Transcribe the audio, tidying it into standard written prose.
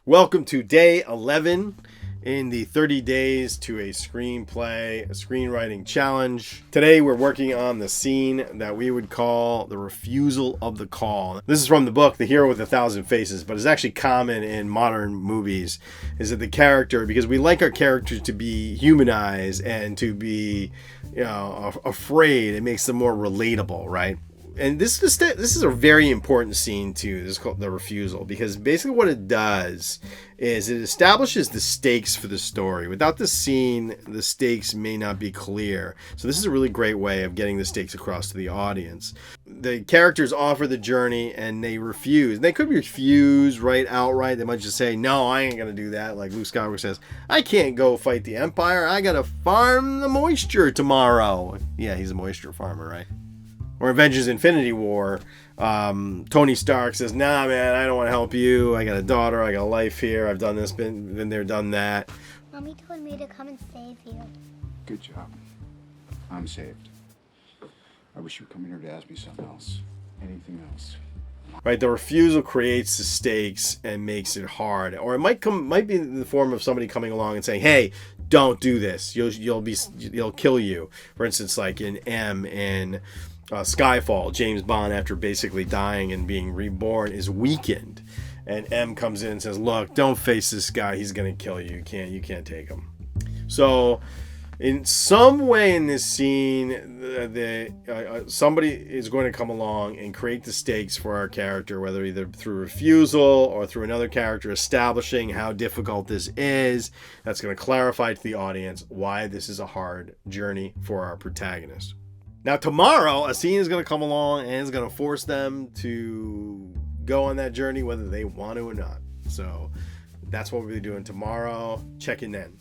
Welcome to day 11 in the 30 days to a screenplay, a screenwriting challenge. Today we're working on the scene that we would call the refusal of the call. This is from the book, The Hero with a Thousand Faces, but it's actually common in modern movies, is that the character, because we like our characters to be humanized and to be, afraid, it makes them more relatable, right? And this is a very important scene too. This is called the refusal, because basically what it does is it establishes the stakes for the story. Without the scene, the stakes may not be clear. So this is a really great way of getting the stakes across to the audience. The characters offer the journey and they refuse. And they could refuse outright. They might just say, "No, I ain't gonna do that." Like Luke Skywalker says, "I can't go fight the Empire. I gotta farm the moisture tomorrow." Yeah, he's a moisture farmer, right? Or Avengers Infinity War, Tony Stark says, "Nah, man, I don't want to help you. I got a daughter. I got a life here. I've done this, been there, done that." Mommy told me to come and save you. Good job. I'm saved. I wish you were coming here to ask me something else. Anything else. Right, the refusal creates the stakes and makes it hard. Or it might be in the form of somebody coming along and saying, "Hey, don't do this. You'll kill you." For instance, like in Skyfall, James Bond, after basically dying and being reborn, is weakened, and M comes in and says, "Look, don't face this guy. He's gonna kill you. You can't take him." So, in some way in this scene, somebody is going to come along and create the stakes for our character, whether either through refusal or through another character establishing how difficult this is. That's going to clarify to the audience why this is a hard journey for our protagonist. Now tomorrow, a scene is going to come along and it's going to force them to go on that journey whether they want to or not. So that's what we'll be doing tomorrow. Check in then.